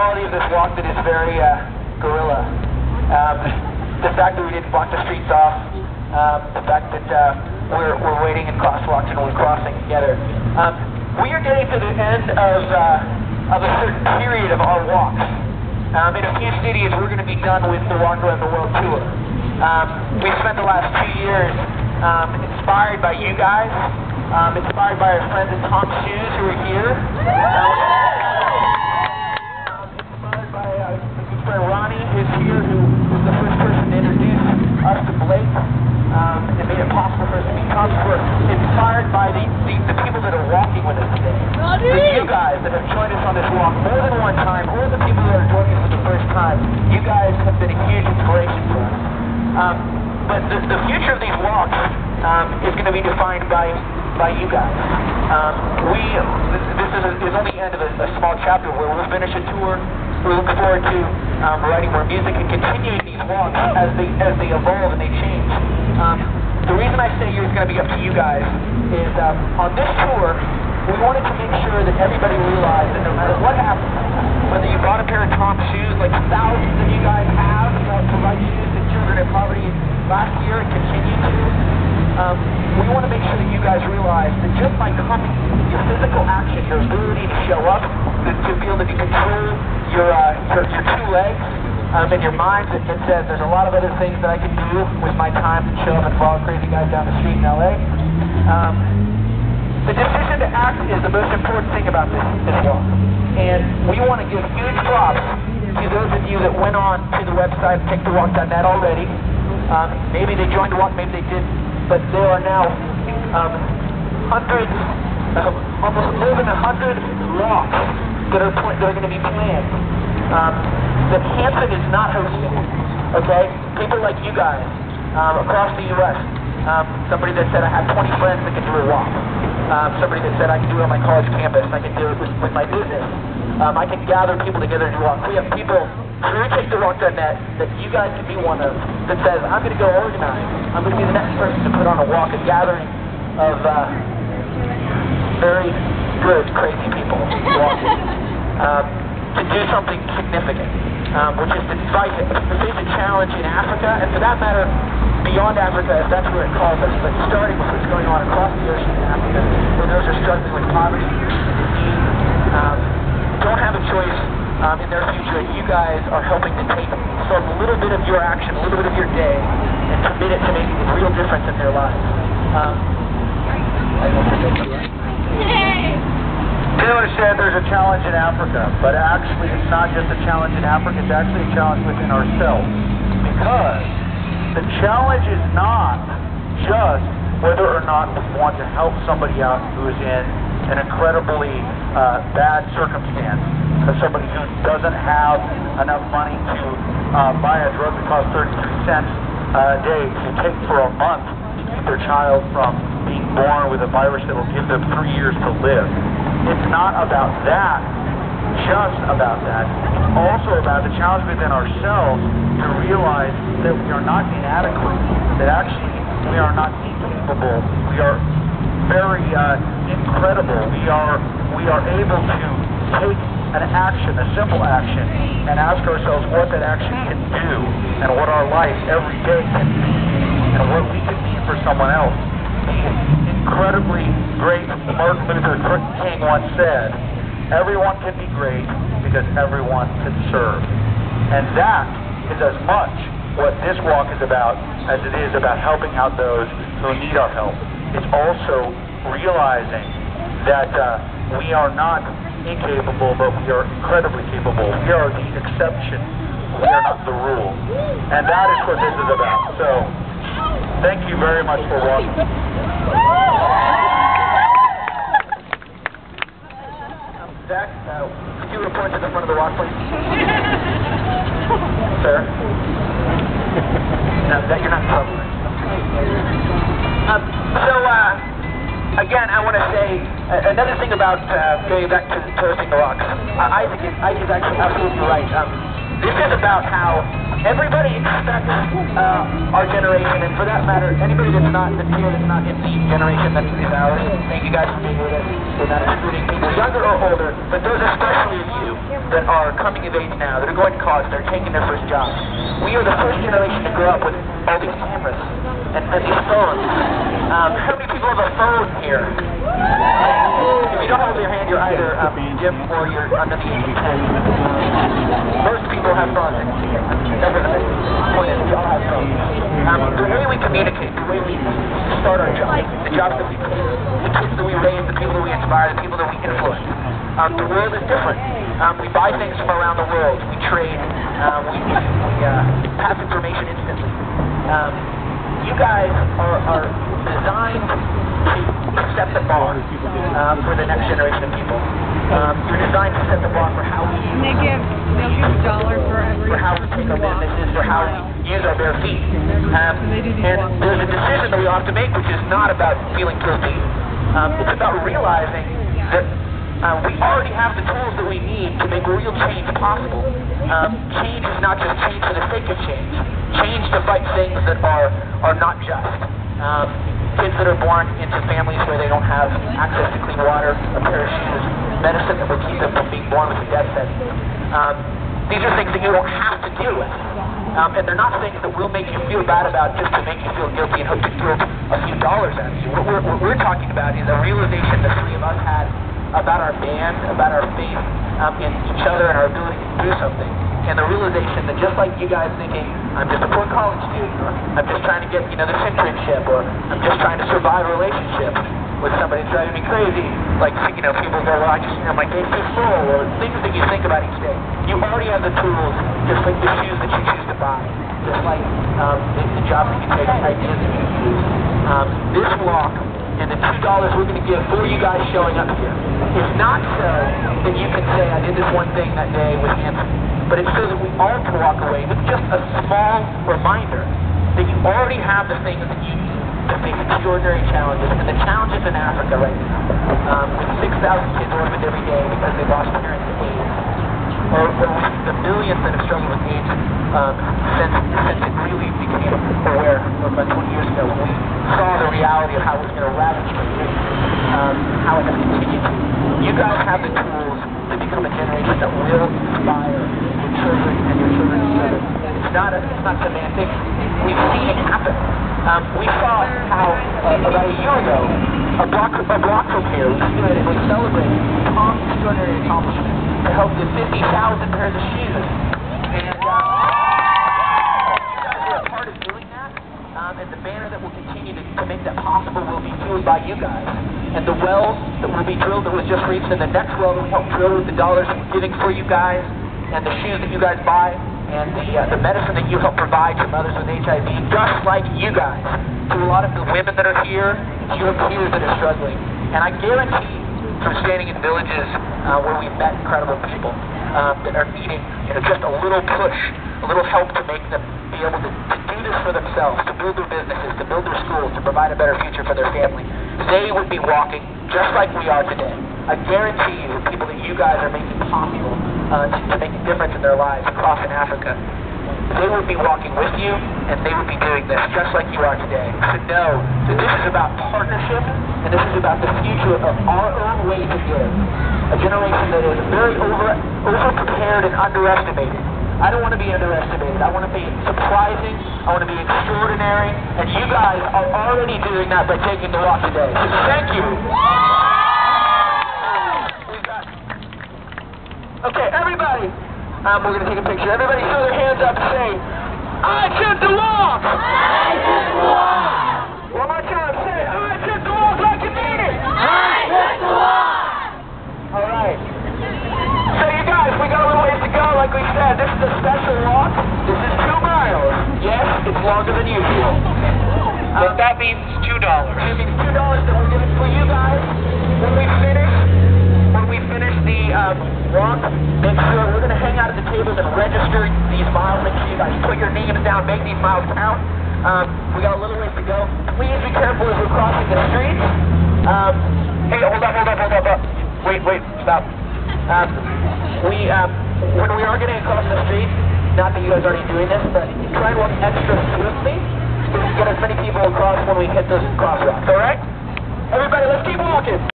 quality of this walk that is very guerrilla. The fact that we didn't block the streets off, the fact that we're waiting in crosswalks and we're crossing together. We are getting to the end of a certain period of our walks. In a few cities, we're going to be done with the Walk Around the World tour. We spent the last 2 years inspired by you guys, inspired by our friends at Tom's Shoes who are here. Inspired by my good friend Ronnie, who's here, who was the first person to introduce us to Blake, and made it possible for us to become. We're inspired by the people that are walking with us today. For you guys that have joined us on this walk more than one time, or the people that are joining us for the first time, you guys have been a huge inspiration for us. But the future of these walks is going to be defined by you guys. This is only the end of a small chapter where we'll finish a tour. We look forward to writing more music and continuing these walks as they evolve and they change. The reason I say it's going to be up to you guys is on this tour, we wanted to make sure that everybody realized that no matter what happens, whether you bought a pair of Tom's shoes like thousands of you guys have to provide shoes to children in poverty last year and continue to, we want to make sure that you guys realize that just by coming, your physical action, your ability to show up, to be able to control your two legs, in your mind, it says there's a lot of other things that I can do with my time to show up and follow crazy guys down the street in LA. The decision to act is the most important thing about this walk. And we want to give huge props to those of you that went on to the website, takethewalk.net already. Maybe they joined the walk, maybe they didn't, but there are now hundreds, almost more than 100 walks that are going to be planned. That Hanson is not hosting, okay? People like you guys across the U.S. Somebody that said I have 20 friends that can do a walk. Somebody that said I can do it on my college campus. I can do it with my business. I can gather people together to do a walk. We have people through takethewalk.net that you guys can be one of that says I'm going to go organize. I'm going to be the next person to put on a walk, a gathering of very good, crazy people walking. To do something significant, which is to face a challenge in Africa, and for that matter, beyond Africa, if that's where it calls us, but starting with what's going on across the ocean in Africa, where those are struggling with poverty, disease, don't have a choice in their future, and you guys are helping to take a little bit of your action, a little bit of your day, and commit it to making a real difference in their lives. Taylor said there's a challenge in Africa, but actually it's not just a challenge in Africa, it's actually a challenge within ourselves. Because the challenge is not just whether or not we want to help somebody out who is in an incredibly bad circumstance, somebody who doesn't have enough money to buy a drug that costs 33 cents a day to take for a month to keep their child from being born with a virus that will give them 3 years to live. It's not about that, just about that. It's also about the challenge within ourselves to realize that we are not inadequate, that actually we are not incapable, we are very incredible. We are able to take an action, a simple action, and ask ourselves what that action can do, and what our life every day can be, and what we can be for someone else. Incredibly great Martin Luther King once said, everyone can be great because everyone can serve. And that is as much what this walk is about as it is about helping out those who need our help. It's also realizing that we are not incapable, but we are incredibly capable. We are the exception. We are not the rule. And that is what this is about. So, thank you very much for watching. Zach, could you report to the front of the walk, please? Sir? No, that you're not trouble. Again, I want to say another thing about going back to hosting the walks. Ike is actually absolutely right. This is about how everybody expects our generation, and for that matter, anybody that's here that's not in the generation that is ours. Thank you guys for being with us. We're not excluding people. younger or older, but those especially of you that are coming of age now, that are going to college, that are taking their first jobs. We are the first generation to grow up with all these cameras and these phones. How many people have a phone here? If you don't have your hand, you're either Jim or you're under the age of 10. Most people have phones. Nevertheless, the point is we all have phones. The way we communicate, the way we start our jobs, the jobs that we do, the kids that we raise, the people that we inspire, the people that we influence. The world is different. We buy things from around the world. We trade. We pass information instantly. You guys are designed to set the bar for the next generation of people. You're designed to set the bar for how we they'll give $1 for every for how we take our businesses, for how we use our bare feet. And there's a decision that we have to make, which is not about feeling guilty. It's about realizing that we already have the tools that we need to make real change possible. Change is not just change for the sake of change. Change to fight things that are not just. Kids that are born into families where they don't have access to clean water, a pair of shoes, medicine that will keep them from being born with a death sentence. These are things that you don't have to deal with. And they're not things that will make you feel bad about just to make you feel guilty and hope to throw a few dollars at you. What we're talking about is a realization the three of us had about our band, about our faith in each other and our ability to do something. And the realization that just like you guys thinking, I'm just a poor college student, or I'm just trying to get, this internship, or I'm just trying to survive a relationship with somebody that's driving me crazy, like, people go, well, my day's too full, or things that you think about each day. You already have the tools, just like the shoes that you choose to buy, just like the job that you take, the ideas that you use. This walk and the $2 we're going to give for you guys showing up here is not so that you can say, I did this one thing that day with Hanson, but it's so that we all can walk away with just a small reminder that you already have the things that you need to face extraordinary challenges. And the challenges in Africa right now, with 6,000 kids orphaned every day because they lost parents to AIDS, or the millions that have struggled with AIDS since it really became aware about 20 years ago, when we saw the reality of how it was going to ravage the country, how it has continued to. You guys have the tools to become a generation that will inspire your children and your children's children. It's not semantic. We've seen it happen. We saw how about a year ago, a block from here, we stood and we celebrated Tom's extraordinary accomplishment to help give 50,000 pairs of shoes. And you guys are a part of doing that. And the banner that will continue to make that possible will be fueled by you guys. And the well that will be drilled that was just reached, and the next well that we help drill with the dollars that we're giving for you guys, and the shoes that you guys buy, and the medicine that you help provide to mothers with HIV, just like you guys, to a lot of the women that are here, you have peers that are struggling. And I guarantee, from standing in villages where we've met incredible people that are needing just a little push, a little help to make them be able to do this for themselves, to build their businesses, to build their schools, to provide a better future for their family, they would be walking just like we are today. I guarantee you, the people that you guys are making possible to make a difference in their lives across in Africa, they would be walking with you, and they would be doing this just like you are today. To know that this is about partnership, and this is about the future of our own way to live. A generation that is very over-prepared and underestimated. I don't want to be underestimated. I want to be surprising. I want to be extraordinary, and you guys are already doing that by taking the walk today. So thank you. Okay, everybody, we're going to take a picture. Everybody throw their hands up and say, I took the walk! I took the walk! One more time, say, I took the walk like you mean it! I took the walk! All right. So you guys, we got a little ways to go, like we said. This is a special walk. This is 2 miles. Yes, it's longer than usual. But that means $2. It means $2 that we're giving for you guys. When we finish the walk, make sure we're going to hang out at the tables and register these miles. Make sure you guys put your names down, make these miles count. We got a little ways to go. Please be careful as we're crossing the streets. Hey, hold up. Wait, stop. When we are getting across the street, not that you guys are already doing this, but try and walk extra swiftly so we can get as many people across when we hit those crosswalks, alright? Everybody, let's keep walking.